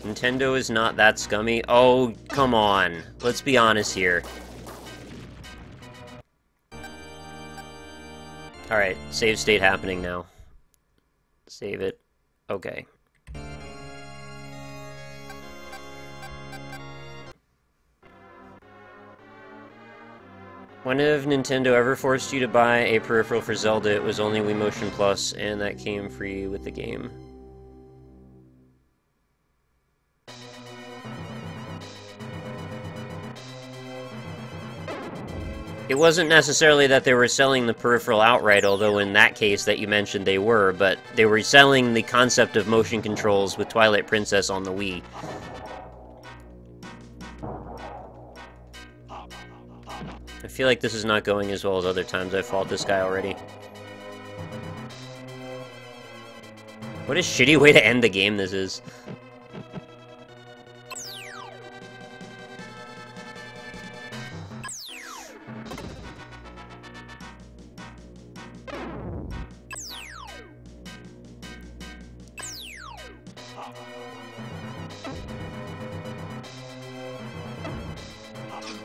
Nintendo is not that scummy. Oh, come on. Let's be honest here. Alright, save state happening now. Save it. Okay. When have Nintendo ever forced you to buy a peripheral for Zelda? It was only Wii Motion Plus, and that came free with the game. It wasn't necessarily that they were selling the peripheral outright, although in that case that you mentioned they were, but they were selling the concept of motion controls with Twilight Princess on the Wii. I feel like this is not going as well as other times I've fought this guy already. What a shitty way to end the game this is.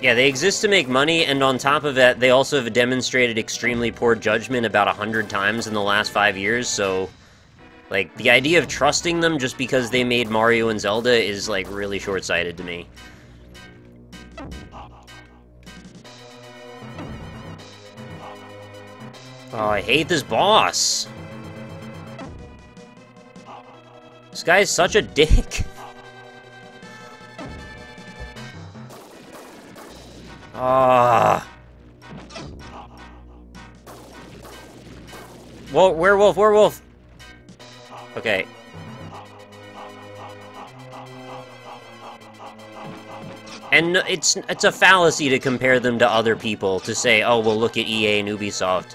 Yeah, they exist to make money, and on top of that, they also have demonstrated extremely poor judgment about 100 times in the last 5 years, so... like, the idea of trusting them just because they made Mario and Zelda is, like, really short-sighted to me. Oh, I hate this boss! This guy is such a dick! Ah. Whoa, werewolf, werewolf! Okay. And it's a fallacy to compare them to other people, to say, oh, well, look at EA and Ubisoft.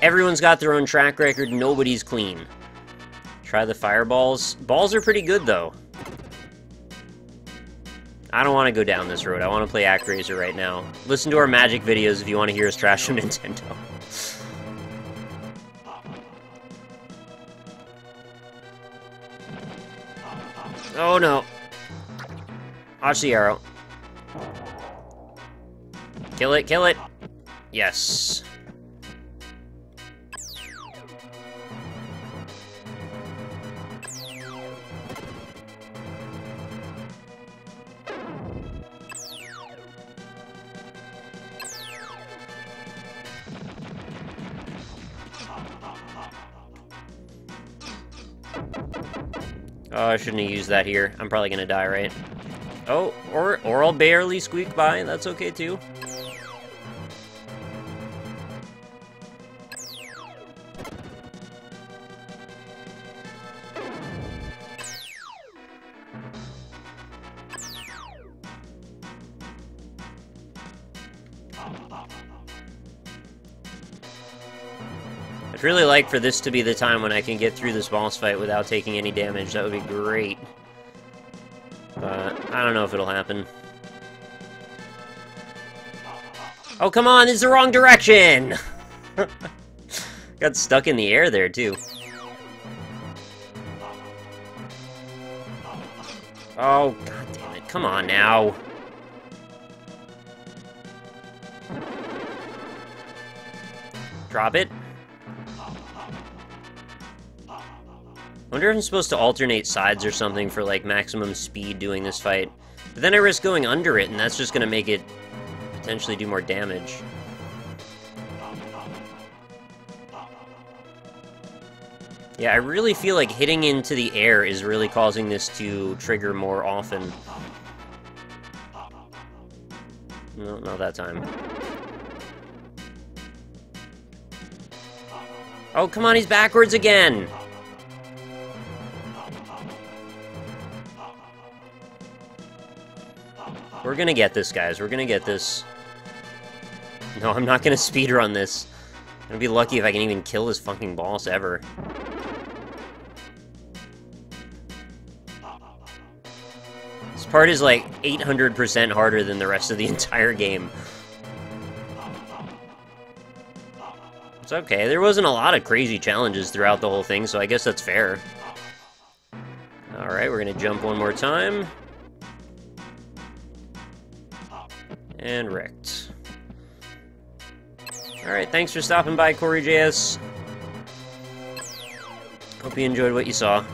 Everyone's got their own track record, nobody's clean. Try the fireballs. Balls are pretty good, though. I don't want to go down this road. I want to play Actraiser right now. Listen to our Magic videos if you want to hear us trash on Nintendo. Oh no. Watch the arrow. Kill it, kill it! Yes. Oh, I shouldn't have used that here. I'm probably gonna die, right? Oh, or I'll barely squeak by. That's okay, too. I'd really like for this to be the time when I can get through this boss fight without taking any damage. That would be great. But I don't know if it'll happen. Oh, come on! It's the wrong direction! Got stuck in the air there, too. Oh, god damn it. Come on, now. Drop it. I wonder if I'm supposed to alternate sides or something for, like, maximum speed doing this fight. But then I risk going under it, and that's just gonna make it potentially do more damage. Yeah, I really feel like hitting into the air is really causing this to trigger more often. No, not that time. Oh, come on, he's backwards again! We're gonna get this, guys. We're gonna get this. No, I'm not gonna speedrun this. I'm gonna be lucky if I can even kill this fucking boss ever. This part is like 800% harder than the rest of the entire game. It's okay. There wasn't a lot of crazy challenges throughout the whole thing, so I guess that's fair. Alright, we're gonna jump one more time. And wrecked. Alright, thanks for stopping by, CoreyJS. Hope you enjoyed what you saw.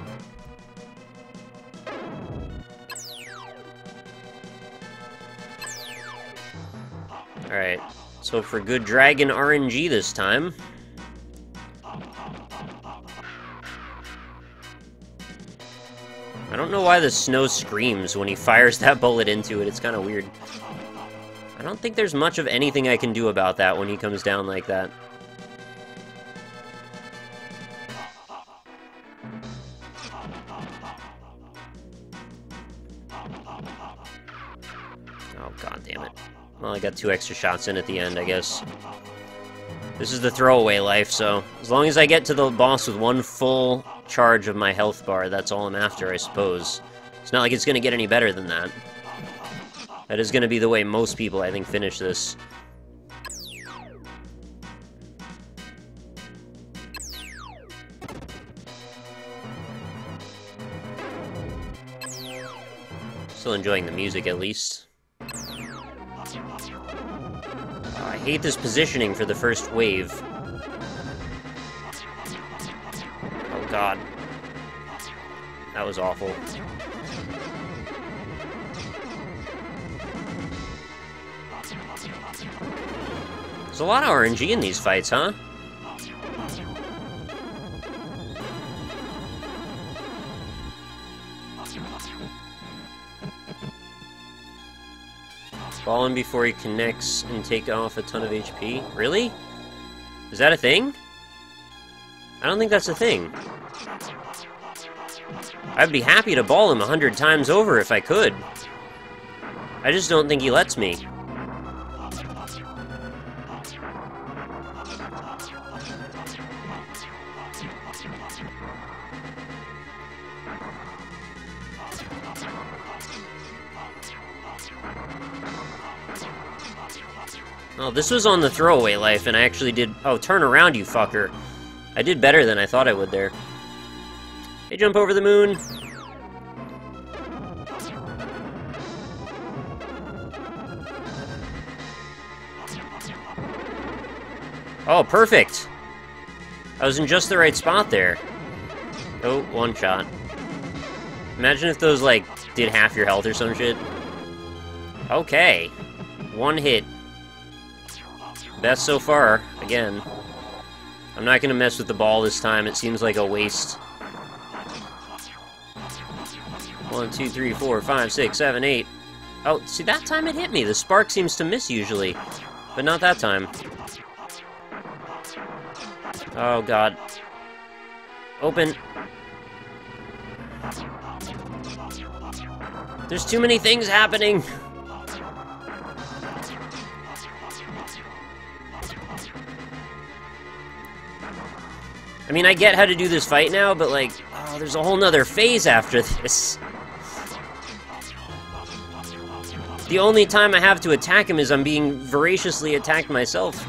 Alright, let's hope for good dragon RNG this time. I don't know why the snow screams when he fires that bullet into it. It's kind of weird. I don't think there's much of anything I can do about that when he comes down like that. Oh, god damn it. Well, I got 2 extra shots in at the end, I guess. This is the throwaway life, so as long as I get to the boss with 1 full charge of my health bar, that's all I'm after, I suppose. It's not like it's gonna get any better than that. That is gonna be the way most people, I think, finish this. Still enjoying the music, at least. Oh, I hate this positioning for the first wave. Oh god. That was awful. There's a lot of RNG in these fights, huh? Fall him before he connects and take off a ton of HP. Really? Is that a thing? I don't think that's a thing. I'd be happy to ball him 100 times over if I could. I just don't think he lets me. Oh, this was on the throwaway life, and I actually did... Oh, turn around, you fucker. I did better than I thought I would there. Hey, jump over the moon. Oh, perfect. I was in just the right spot there. Oh, 1 shot. Imagine if those, like, did half your health or some shit. Okay. 1 hit. Best so far, again. I'm not gonna mess with the ball this time, it seems like a waste. 1, 2, 3, 4, 5, 6, 7, 8. Oh, see, that time it hit me. The spark seems to miss usually, but not that time. Oh, god. Open. There's too many things happening! I mean, I get how to do this fight now, but like, oh, there's a whole nother phase after this. The only time I have to attack him is I'm being voraciously attacked myself.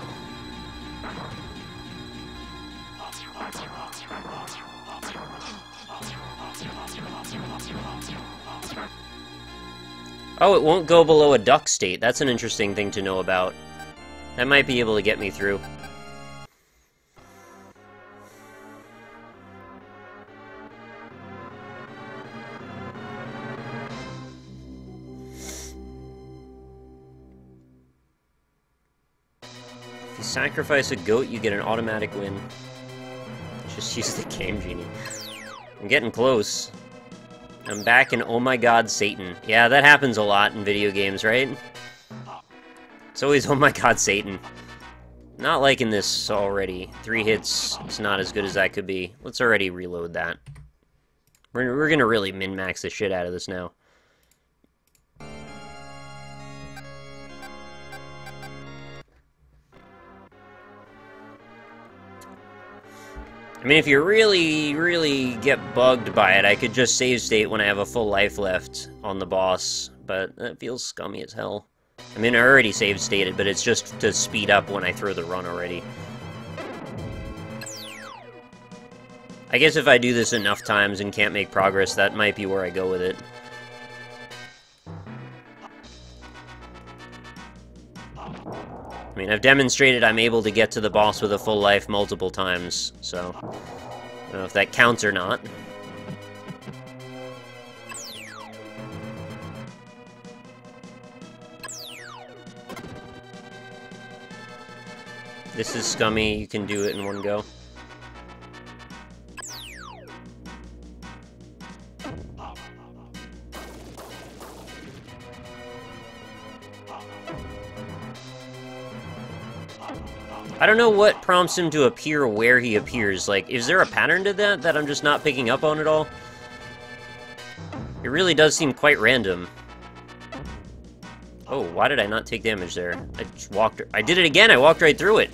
Oh, it won't go below a duck state. That's an interesting thing to know about. That might be able to get me through. If you sacrifice a goat, you get an automatic win. Just use the Game Genie. I'm getting close. I'm back in Oh My God, Satan. Yeah, that happens a lot in video games, right? It's always Oh My God, Satan. Not liking this already. 3 hits, it's not as good as that could be. Let's already reload that. We're gonna really min-max the shit out of this now. I mean, if you really get bugged by it, I could just save state when I have a full life left on the boss, but that feels scummy as hell. I mean, I already save stated, but it's just to speed up when I throw the run already. I guess if I do this enough times and can't make progress, that might be where I go with it. I mean, I've demonstrated I'm able to get to the boss with a full life multiple times, so I don't know if that counts or not. This is scummy, you can do it in one go. I don't know what prompts him to appear where he appears. Like, is there a pattern to that I'm just not picking up on at all? It really does seem quite random. Oh, why did I not take damage there? I just walked... I did it again! I walked right through it!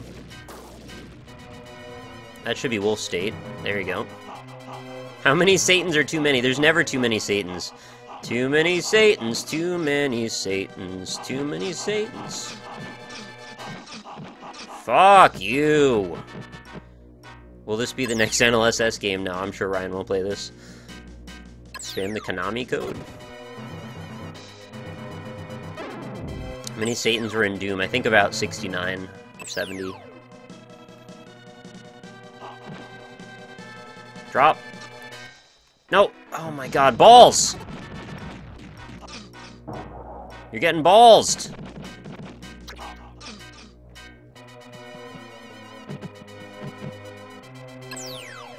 That should be Wolf State. There you go. How many Satans are too many? There's never too many Satans. Too many Satans, too many Satans, too many Satans. Fuck you! Will this be the next NLSS game? No, I'm sure Ryan won't play this. Spam the Konami code. How many Satans were in Doom? I think about 69 or 70. Drop. No! Oh my god, balls! You're getting ballsed!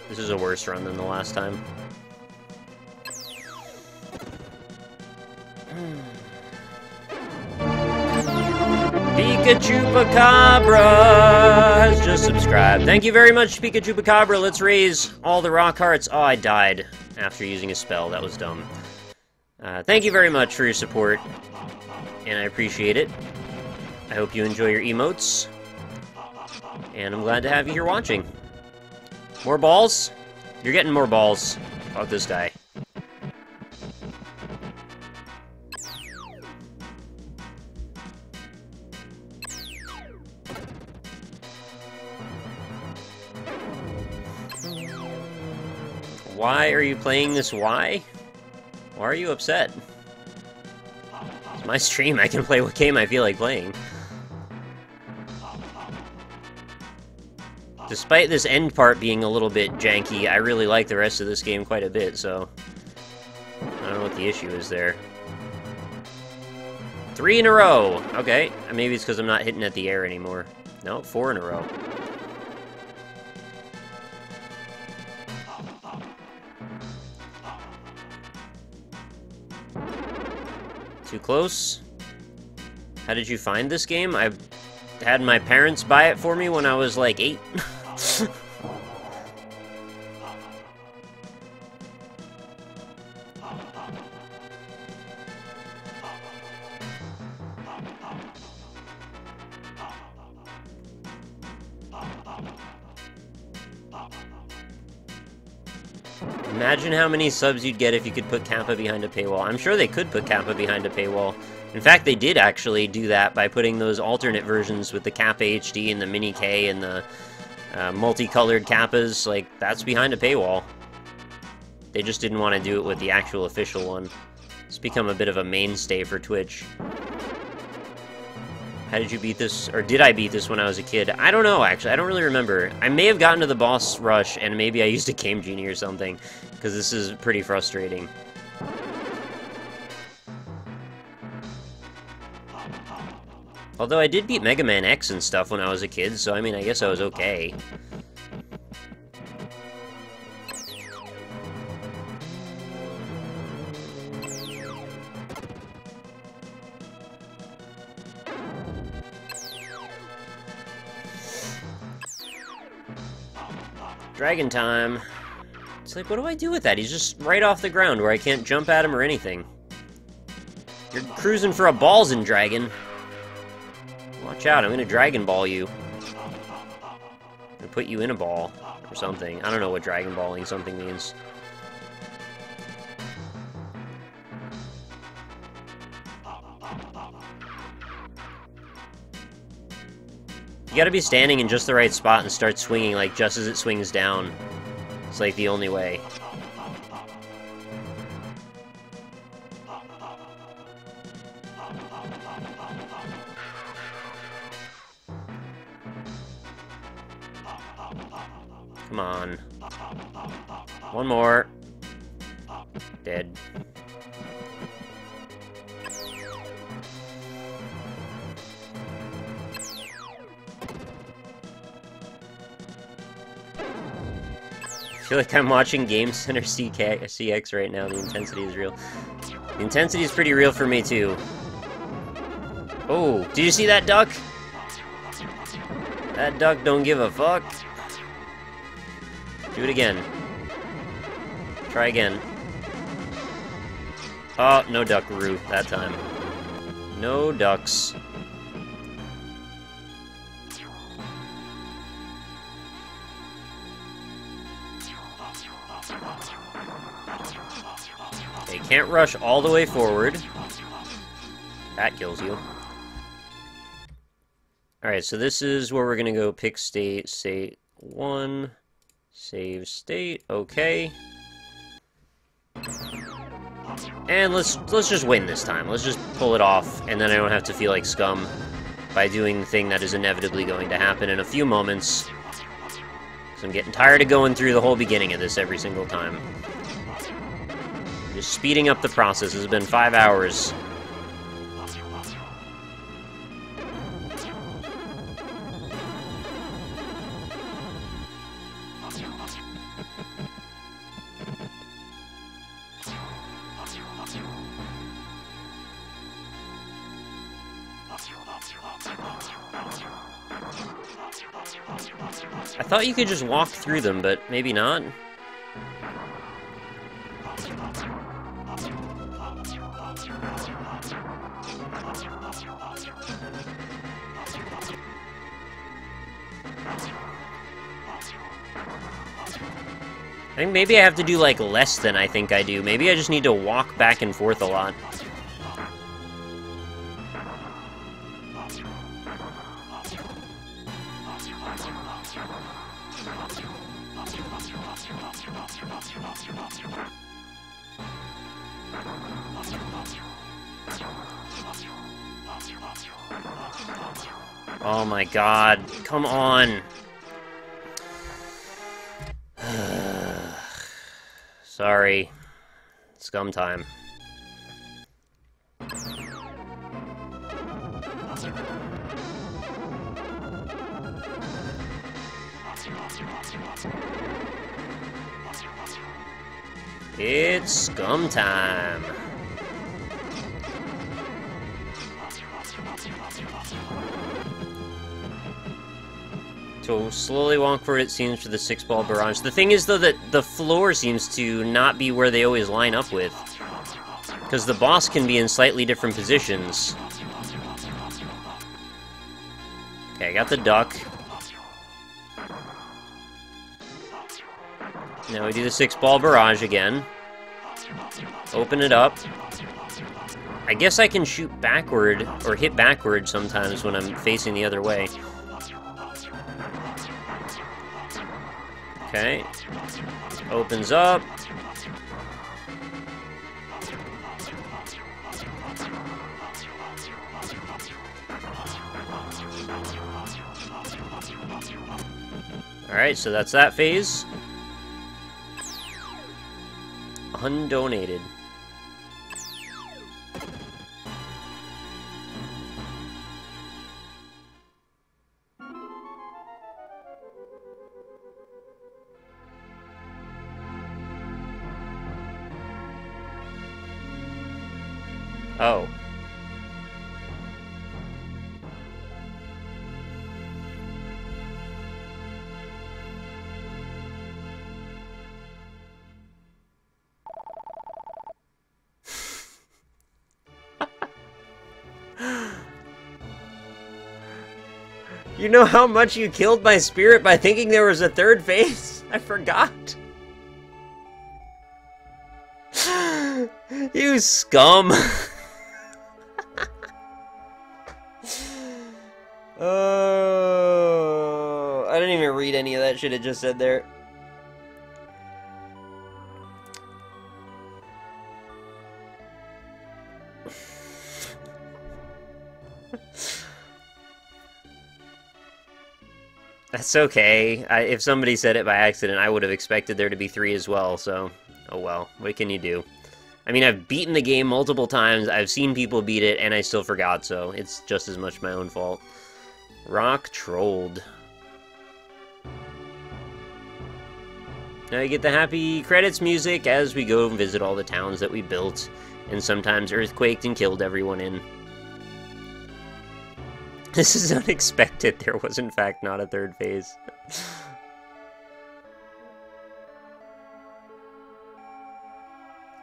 This is a worse run than the last time. Pikachu-Pacabra has just subscribed. Thank you very much, Pikachu-Pacabra. Let's raise all the rock hearts. Oh, I died after using a spell. That was dumb. Thank you very much for your support, and I appreciate it. I hope you enjoy your emotes, and I'm glad to have you here watching. More balls? You're getting more balls. Fuck this guy. Why are you playing this? Why? Why are you upset? It's my stream. I can play what game I feel like playing. Despite this end part being a little bit janky, I really like the rest of this game quite a bit, so... I don't know what the issue is there. 3 in a row! Okay, maybe it's because I'm not hitting at the air anymore. No, 4 in a row. Too close? How did you find this game? I had my parents buy it for me when I was like 8. Imagine how many subs you'd get if you could put Kappa behind a paywall. I'm sure they could put Kappa behind a paywall. In fact, they did actually do that by putting those alternate versions with the Kappa HD and the Mini K and the multicolored Kappas. Like, that's behind a paywall. They just didn't want to do it with the actual official one. It's become a bit of a mainstay for Twitch. How did you beat this? Or did I beat this when I was a kid? I don't know, actually. I don't really remember. I may have gotten to the boss rush, and maybe I used a Game Genie or something, because this is pretty frustrating. Although I did beat Mega Man X and stuff when I was a kid, so I mean, I guess I was okay. Dragon time. It's like, what do I do with that? He's just right off the ground where I can't jump at him or anything. You're cruising for a balls in dragon. Watch out, I'm gonna Dragon Ball you. I'm gonna put you in a ball or something. I don't know what Dragon Balling something means. You gotta be standing in just the right spot and start swinging, like, just as it swings down. It's like the only way. Come on. One more. Dead. I feel like I'm watching Game Center CX right now. The intensity is real. The intensity is pretty real for me, too. Oh, did you see that duck? That duck don't give a fuck. Do it again. Try again. Oh, no duckaroo that time. No ducks. Okay, can't rush all the way forward. That kills you. Alright, so this is where we're gonna go pick state, state 1, save state, okay. And let's just win this time. Let's just pull it off, and then I don't have to feel like scum by doing the thing that is inevitably going to happen in a few moments. Because I'm getting tired of going through the whole beginning of this every single time. Just speeding up the process. It's been 5 hours. I thought you could just walk through them, but maybe not. I think maybe I have to do, like, less than I think I do. Maybe I just need to walk back and forth a lot. Oh my god, come on! Sorry. Scum time. It's scum time. So slowly walk forward, it seems, for the 6-ball barrage. The thing is, though, that the floor seems to not be where they always line up with. Because the boss can be in slightly different positions. Okay, I got the duck. Now we do the 6-ball barrage again. Open it up. I guess I can shoot backward, or hit backward sometimes when I'm facing the other way. Okay. Opens up. Alright, so that's that phase. Undonated. Oh. You know how much you killed my spirit by thinking there was a third phase? I forgot. You scum. Oh, I didn't even read any of that shit it just said there. That's okay. If somebody said it by accident, I would have expected there to be 3 as well, so... Oh well, what can you do? I mean, I've beaten the game multiple times, I've seen people beat it, and I still forgot, so it's just as much my own fault. Rock trolled. Now you get the happy credits music as we go and visit all the towns that we built, and sometimes earthquaked and killed everyone in. This is unexpected. There was, in fact, not a 3rd phase.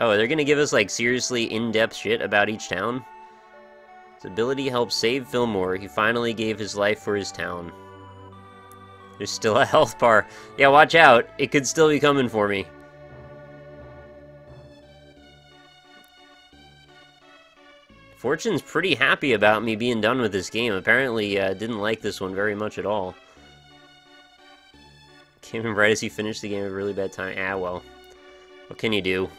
Oh, they're gonna give us, like, seriously in-depth shit about each town? His ability helped save Fillmore. He finally gave his life for his town. There's still a health bar. Yeah, watch out. It could still be coming for me. Fortune's pretty happy about me being done with this game. Apparently, didn't like this one very much at all. Came in right as he finished the game at a really bad time. Ah, well. What can you do?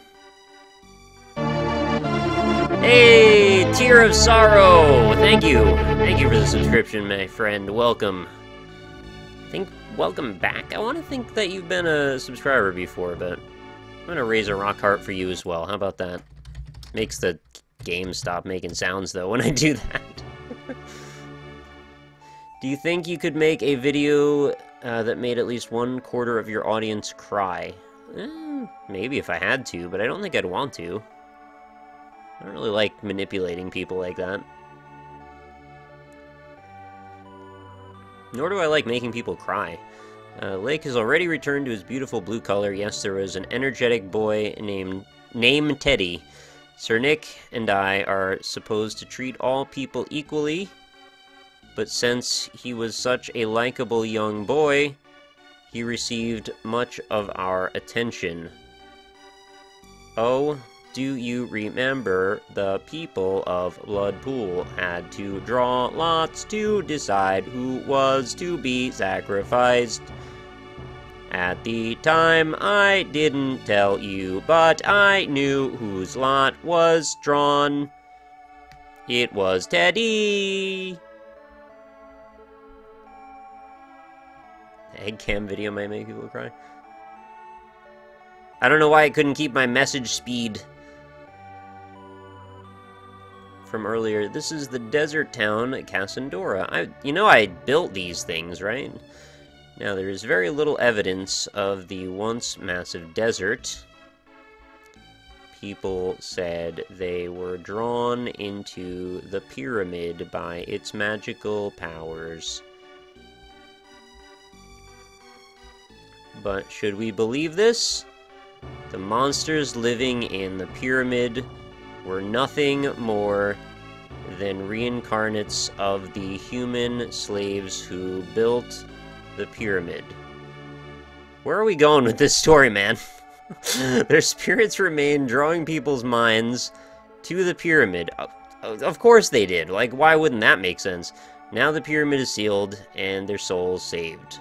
Hey, Tear of Sorrow! Thank you. Thank you for the subscription, my friend. Welcome. Welcome back. I want to think that you've been a subscriber before, but I'm going to raise a rock heart for you as well. How about that? Makes the game stop making sounds, though, when I do that. Do you think you could make a video that made at least 1/4 of your audience cry? Maybe if I had to, but I don't think I'd want to. I don't really like manipulating people like that. Nor do I like making people cry. Lake has already returned to his beautiful blue color. Yes, there was an energetic boy named Teddy. Sir Nick and I are supposed to treat all people equally, but since he was such a likable young boy, he received much of our attention. Oh, do you remember the people of Bloodpool had to draw lots to decide who was to be sacrificed? At the time, I didn't tell you, but I knew whose lot was drawn. It was Teddy! Egg cam video might make people cry. I don't know why I couldn't keep my message speed from earlier. This is the desert town, Cassandora. I built these things, right? Now, there is very little evidence of the once massive desert. People said they were drawn into the pyramid by its magical powers. But should we believe this? The monsters living in the pyramid were nothing more than reincarnates of the human slaves who built the pyramid. Where are we going with this story, man? Their spirits remain, drawing people's minds to the pyramid. Of course they did. Like, why wouldn't that make sense? Now the pyramid is sealed, and their souls saved.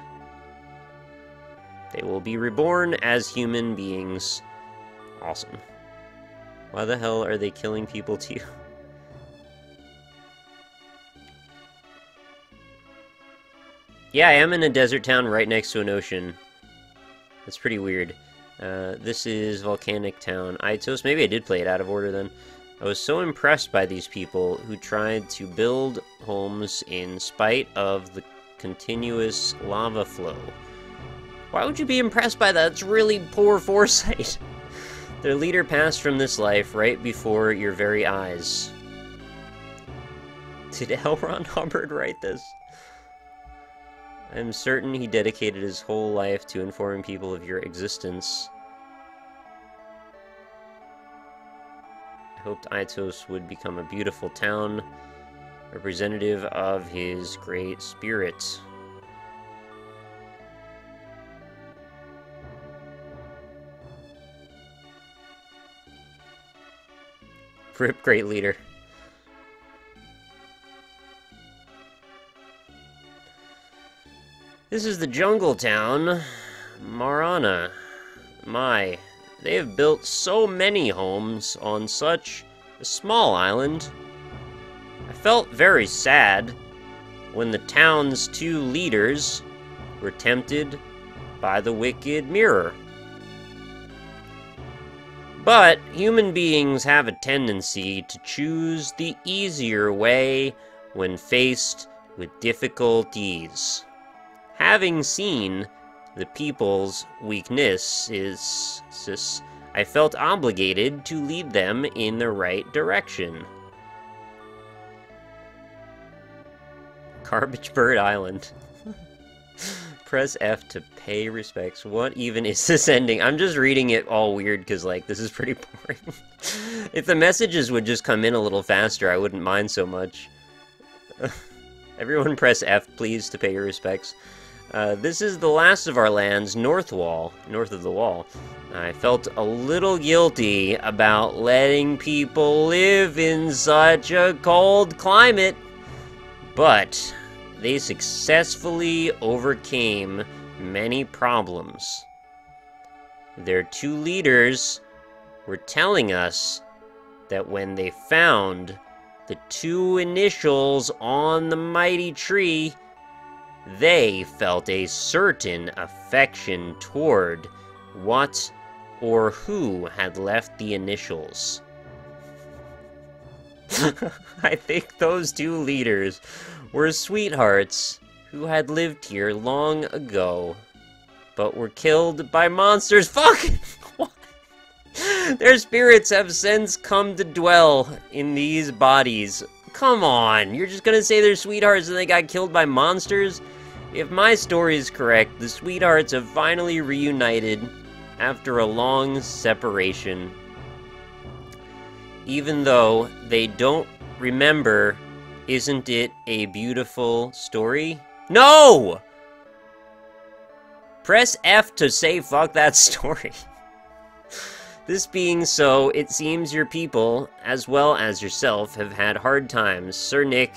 They will be reborn as human beings. Awesome. Why the hell are they killing people too? Yeah, I am in a desert town right next to an ocean. That's pretty weird. This is Volcanic Town. Aitos, maybe I did play it out of order then. I was so impressed by these people who tried to build homes in spite of the continuous lava flow. Why would you be impressed by that? It's really poor foresight. Their leader passed from this life right before your very eyes. Did L. Ron Hubbard write this? I'm certain he dedicated his whole life to informing people of your existence. I hoped Aitos would become a beautiful town, representative of his great spirit. Rip, great leader. This is the jungle town, Marana. My, they have built so many homes on such A small island. I felt very sad when the town's 2 leaders were tempted by the wicked mirror. But human beings have a tendency to choose the easier way when faced with difficulties. Having seen the people's weaknesses, I felt obligated to lead them in the right direction. Garbage Bird Island. Press F to pay respects. What even is this ending? I'm just reading it all weird because, like, this is pretty boring. If the messages would just come in a little faster, I wouldn't mind so much. Everyone press F, please, to pay your respects. This is the last of our lands, north of the wall. I felt a little guilty about letting people live in such a cold climate, but they successfully overcame many problems. Their 2 leaders were telling us that when they found the 2 initials on the mighty tree, they felt a certain affection toward what or who had left the initials. I think those 2 leaders were sweethearts who had lived here long ago, but were killed by monsters. Fuck! What? Their spirits have since come to dwell in these bodies. Come on, you're just gonna say they're sweethearts and they got killed by monsters? If my story is correct, the sweethearts have finally reunited after a long separation. Even though they don't remember, isn't it a beautiful story? No! Press F to say fuck that story. This being so, it seems your people, as well as yourself, have had hard times. Sir Nick,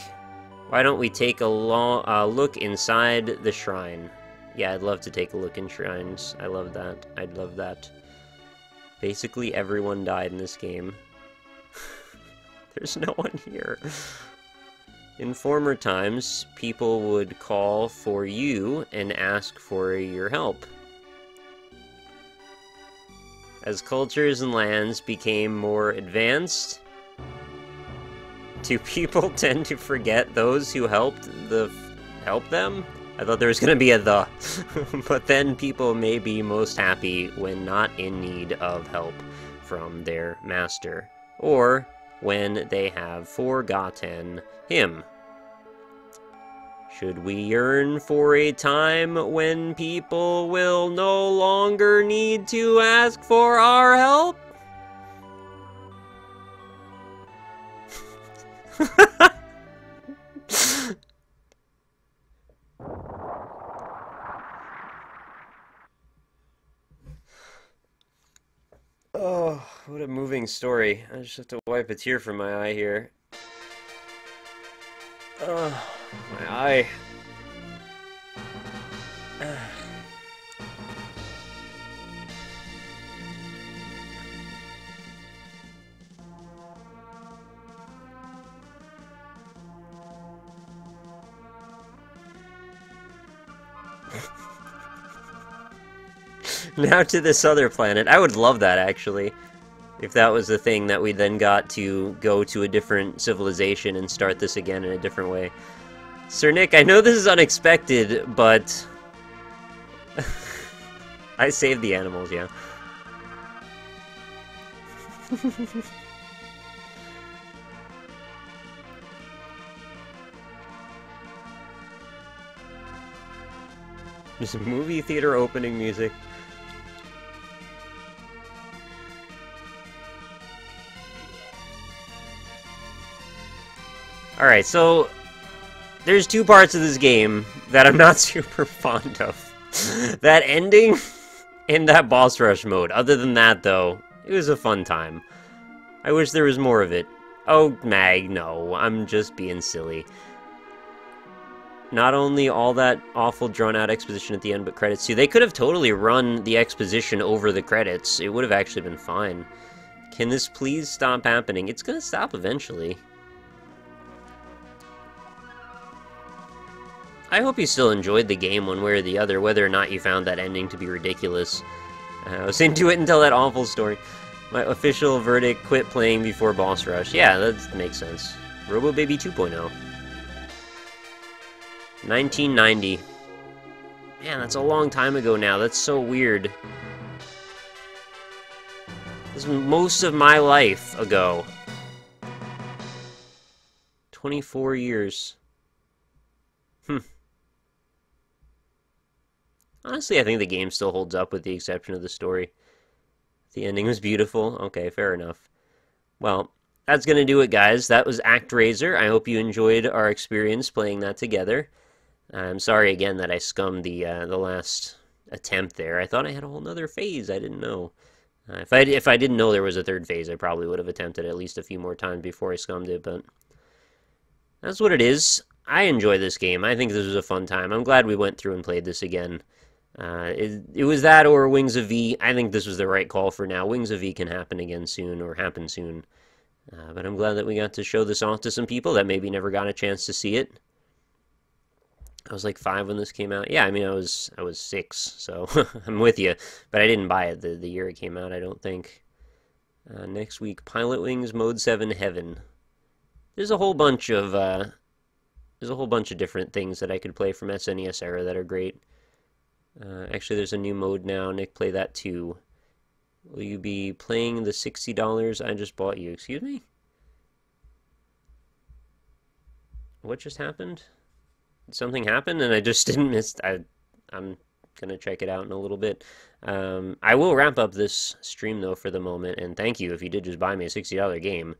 why don't we take a look inside the shrine? Yeah, I'd love to take a look in shrines. I love that. I'd love that. Basically, everyone died in this game. There's no one here. In former times, people would call for you and ask for your help. As cultures and lands became more advanced, do people tend to forget those who helped them? I thought there was gonna be a the. But then people may be most happy when not in need of help from their master, or when they have forgotten him. Should we yearn for a time when people will no longer need to ask for our help? Oh, what a moving story. I just have to wipe a tear from my eye here. Oh, my eye. Now to this other planet. I would love that, actually. If that was the thing that we then got to go to a different civilization and start this again in a different way. Sir Nick, I know this is unexpected, but... I saved the animals, yeah. There's a movie theater opening music. Alright, so there's 2 parts of this game that I'm not super fond of. That ending and that boss rush mode. Other than that, though, it was a fun time. I wish there was more of it. Oh, Mag, no, I'm just being silly. Not only all that awful drawn-out exposition at the end, but credits too. They could have totally run the exposition over the credits. It would have actually been fine. Can this please stop happening? It's gonna stop eventually. I hope you still enjoyed the game one way or the other, whether or not you found that ending to be ridiculous. I was into it until that awful story. My official verdict, quit playing before boss rush. Yeah, that makes sense. Robo Baby 2.0. 1990. Man, that's a long time ago now. That's so weird. This was most of my life ago. 24 years. Honestly, I think the game still holds up with the exception of the story. The ending was beautiful. Okay, fair enough. Well, that's going to do it, guys. That was Actraiser. I hope you enjoyed our experience playing that together. I'm sorry again that I scummed the last attempt there. I thought I had a whole nother phase. I didn't know. If I didn't know there was a third phase, I probably would have attempted at least a few more times before I scummed it, but that's what it is. I enjoy this game. I think this was a fun time. I'm glad we went through and played this again. It was that or Wings of V. I think this was the right call for now. Wings of V can happen again soon, or happen soon. But I'm glad that we got to show this off to some people that maybe never got a chance to see it. I was like 5 when this came out. Yeah, I mean, I was 6, so I'm with you. But I didn't buy it the year it came out, I don't think. Next week, Pilot Wings Mode 7 Heaven. There's a whole bunch of different things that I could play from SNES era that are great. Actually, there's a new mode now. Nick, play that too. Will you be playing the $60 I just bought you? Excuse me? What just happened? Did something happen and I just didn't miss... I'm gonna check it out in a little bit. I will wrap up this stream, though, for the moment, and thank you if you did just buy me a $60 game.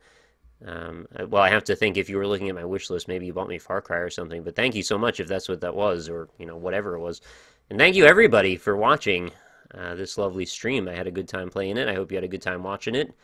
Well, I have to think if you were looking at my wish list, maybe you bought me Far Cry or something, but thank you so much if that's what that was, or, you know, whatever it was. And thank you, everybody, for watching this lovely stream. I had a good time playing it. I hope you had a good time watching it.